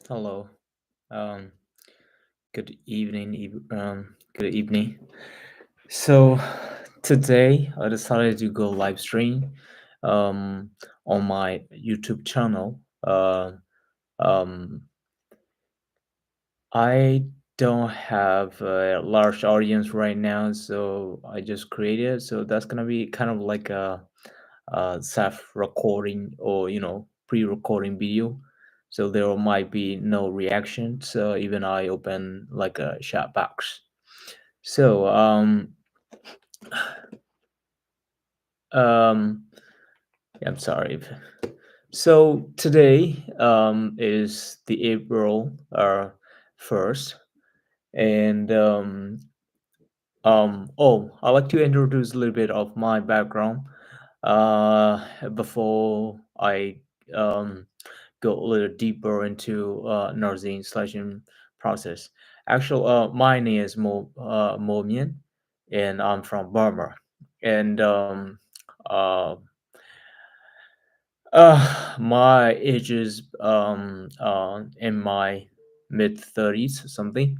Hello. Um, good evening. Good evening. So today I decided to go live stream um, on my YouTube channel. Um, I don't have a large audience right now, so I just created. So that's gonna be kind of like a self-recording or pre-recording video. So there might be no reaction. So even I open like a chat box. So um yeah, I'm sorry. So today is the April 1st, and I'd like to introduce a little bit of my background before I um, go a little deeper into nursing selection process. Actually, my name is Momian, and I'm from Burma. And my age is in my mid 30s, something.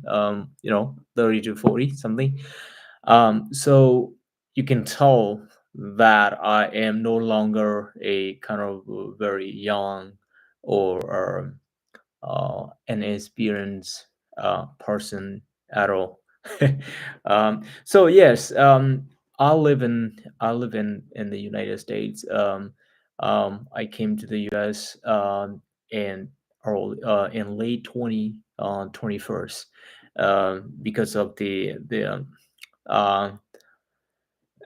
30 to 40, something. So you can tell that I am no longer a kind of very young or inexperienced person at all. So yes, I live in the United States. I came to the U.S. In in late 21st because of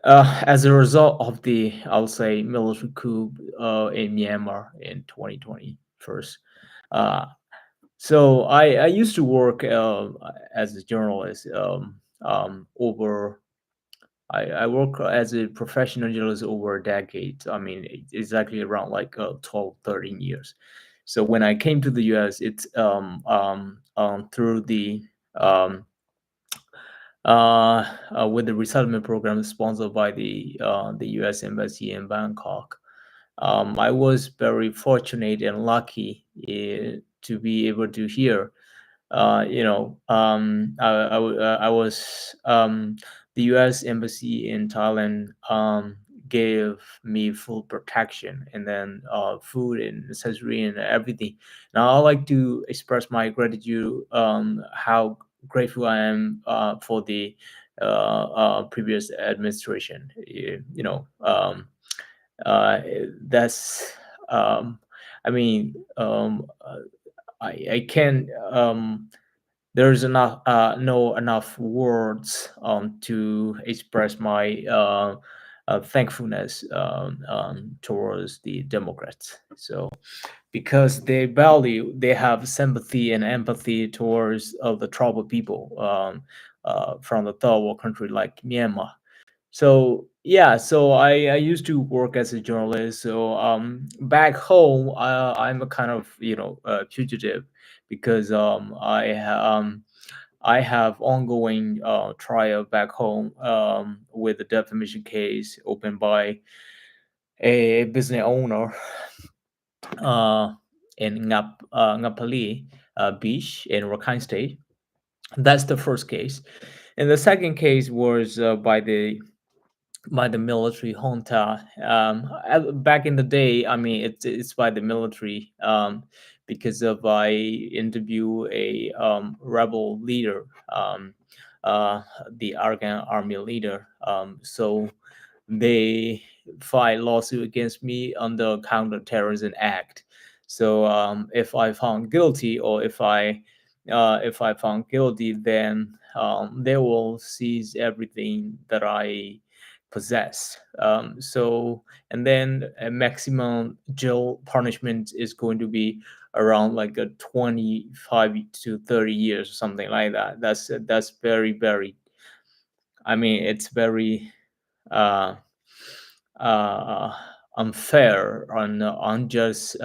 uh, as a result of the, I'll say, military coup in Myanmar in 2020 first. Uh, so I used to work as a journalist over. I work as a professional journalist over a decade. I mean, exactly around like 12, 13 years. So when I came to the U.S., it's through um, with the resettlement program sponsored by the U.S. Embassy in Bangkok. I was very fortunate and lucky to be able to hear I was the U.S. embassy in Thailand gave me full protection, and then food and accessory and everything. Now I like to express my gratitude, how grateful I am for the previous administration. Uh, that's I mean I can there's enough no enough words to express my thankfulness towards the Democrats. So because they have sympathy and empathy towards the tribal people from the third world country like Myanmar. So yeah, so I used to work as a journalist. So back home, I'm a kind of fugitive because I have ongoing trial back home with a defamation case opened by a business owner uh, in Ngapali Beach in Rakhine State. That's the first case, and the second case was by the military junta. Back in the day, I mean, it's by the military because of I interview a rebel leader, the Afghan army leader. So they filed lawsuit against me under Counterterrorism Act. So if I found guilty, or if I found guilty, then they will seize everything that I possess. And then a maximum jail punishment is going to be around like a 25 to 30 years or something like that. That's very, very. I mean, it's very uh, uh, unfair and unjust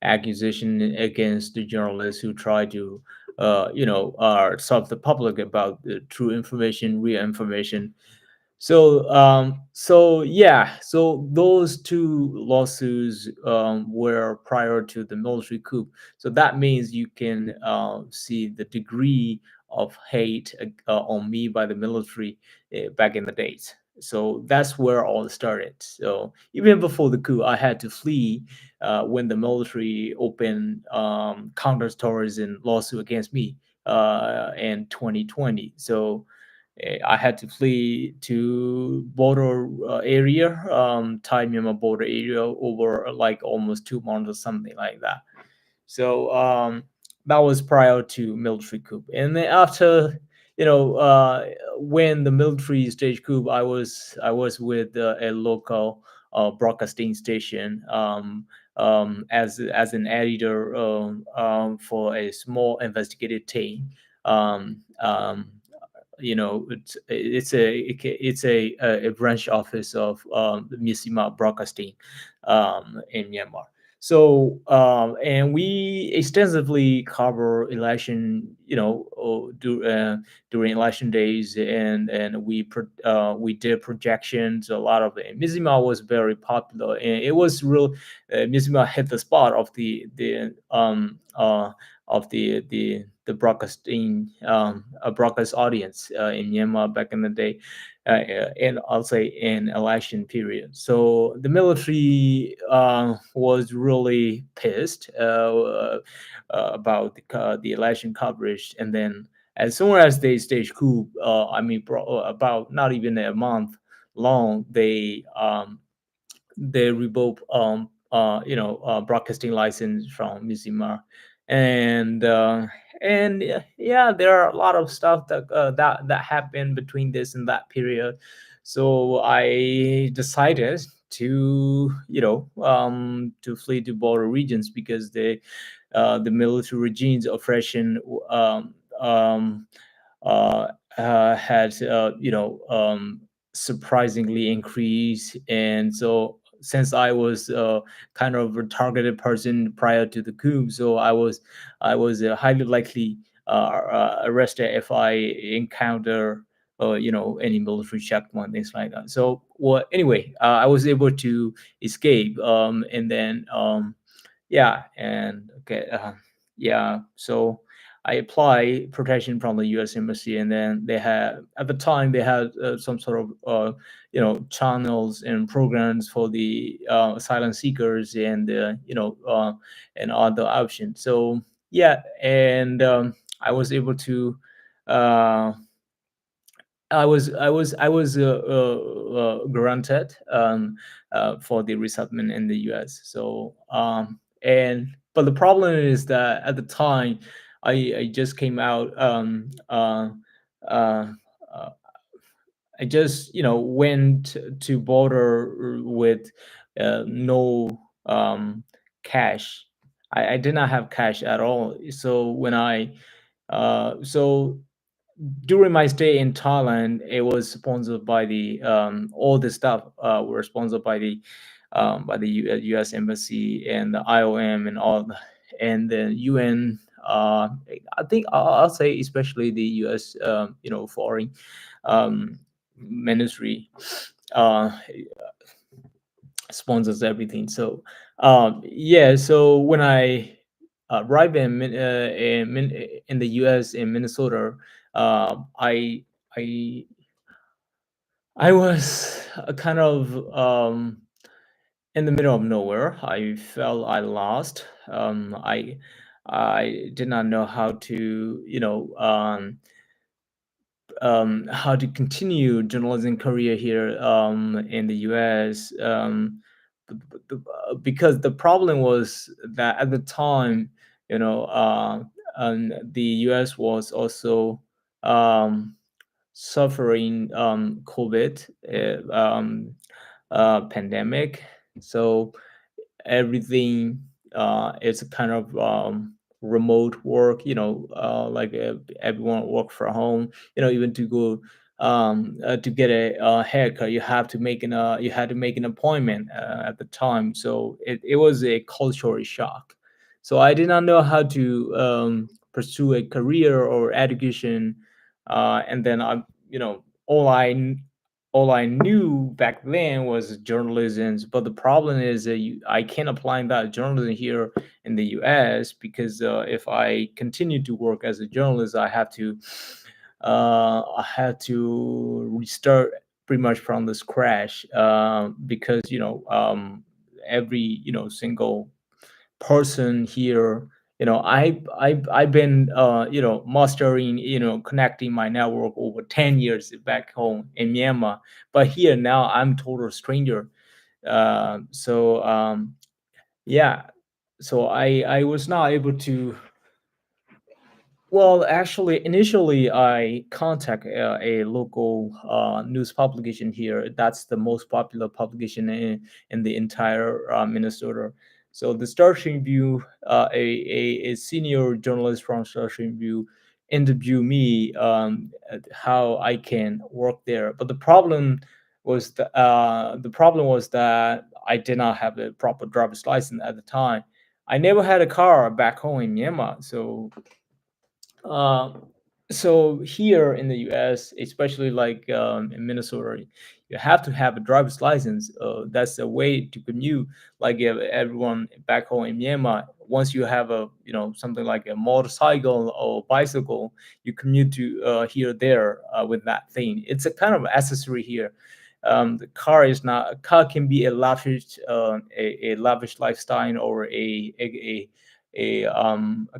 accusation against the journalists who try to, serve the public about the true information, real information. Yeah, so those two lawsuits were prior to the military coup. So that means you can see the degree of hate on me by the military back in the days. So that's where all started. So even before the coup, I had to flee when the military opened counter-terrorism lawsuit against me in 2020. So I had to flee to border area, Thai Myanmar border area, over like almost 2 months or something like that. So that was prior to military coup, and then after, when the military stage coup, I was with a local broadcasting station, as an editor for a small investigative team. Um, um, it's a branch office of Myanmar Broadcasting in Myanmar. So and we extensively cover election, during election days, and we did projections. A lot of it. Myanmar was very popular, and it was real. Myanmar hit the spot of the broadcasting broadcast audience in Myanmar back in the day, and I'll say in election period. So the military was really pissed about the election coverage, and then as soon as they staged coup, about not even a month long, they revoke broadcasting license from Myanmar, and yeah, there are a lot of stuff that happened between this and that period. So I decided to flee to border regions because the military regime's oppression um, um, had surprisingly increased. And so since I was kind of a targeted person prior to the coup, so I was highly likely arrested if I encounter any military checkpoint, things like that. So well, anyway, I was able to escape, and then yeah, and okay, yeah. So I apply protection from the U.S. Embassy, and then they had at the time they had some sort of channels and programs for the asylum seekers, and other options. So yeah, and I was able to. Uh, I was granted for the resettlement in the U.S. So and but the problem is that at the time I just came out. Uh, uh, I just went to border with no cash. I did not have cash at all. So when I so during my stay in Thailand, it was sponsored by the all the stuff were sponsored by the U.S. Embassy and the IOM and all, and the UN. I think I'll say especially the U.S. Foreign Ministry uh, sponsors everything. So yeah, so when I arrived in the U.S. in Minnesota, I I was kind of in the middle of nowhere. I felt I lost. I did not know how to continue journalism career here in the U.S. Because the problem was that at the time, the U.S. was also um, suffering COVID pandemic. So everything is kind of remote work, like everyone work from home, even to go to get a haircut, you had to make an appointment at the time. So it was a cultural shock. So I did not know how to pursue a career or education, and then all I all I knew back then was journalism. But the problem is that I can't apply that journalism here in the U.S. because if I continue to work as a journalist, I had to restart pretty much from the scratch because every single person here, I've been mastering, connecting my network over 10 years back home in Myanmar, but here now I'm total stranger. Yeah, so I was not able to. Well, actually, initially I contact a local news publication here. That's the most popular publication in the entire Minnesota. So the Star Tribune, a senior journalist from Star Tribune, interviewed me how I can work there. But the problem was that I did not have a proper driver's license at the time. I never had a car back home in Myanmar, uh, so here in the U.S., especially like in Minnesota, you have to have a driver's license. That's a way to commute. Like everyone back home in Myanmar, once you have a something like a motorcycle or bicycle, you commute to here or there with that thing. It's a kind of accessory here. The car is not. A car can be a lavish lifestyle or a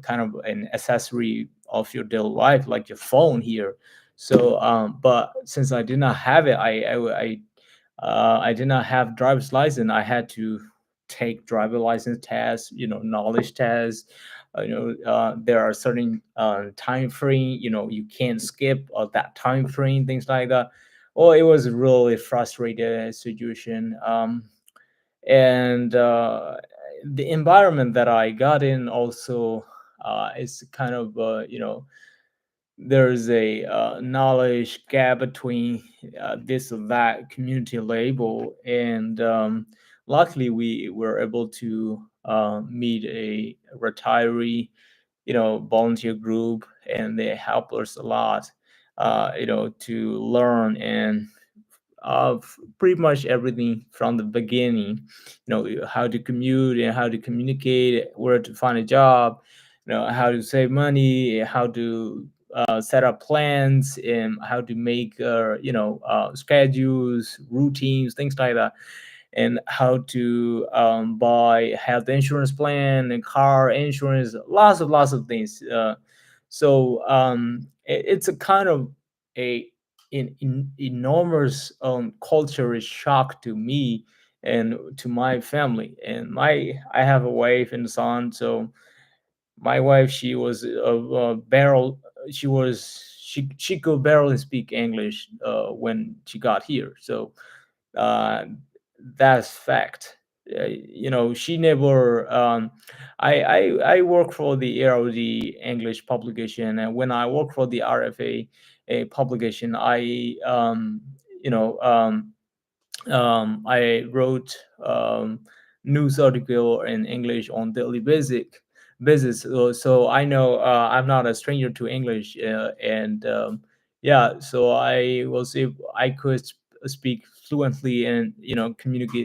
kind of an accessory of your daily life, like your phone here. So, but since I did not have it, I did not have driver's license. I had to take driver license tests, knowledge tests. There are certain time frame. You can't skip that time frame, things like that. Well, it was a really frustrated situation. And the environment that I got in also is kind of there's a knowledge gap between this or that community label, and luckily we were able to meet a retiree volunteer group, and they helped us a lot to learn and of pretty much everything from the beginning. How to commute and how to communicate, where to find a job, how to save money, how to set up plans, and how to make schedules, routines, things like that, and how to buy health insurance plan and car insurance, lots of things. It's a kind of a enormous culture shock to me and to my family. And my I have a wife and son. So my wife, she was a barrel. She could barely speak English when she got here. So uh, that's fact. She never. I work for the ARD English publication, and when I work for the RFA a publication, you know I wrote news article in English on daily basis. So I know I'm not a stranger to English, and yeah, so I was if I could speak fluently and communicate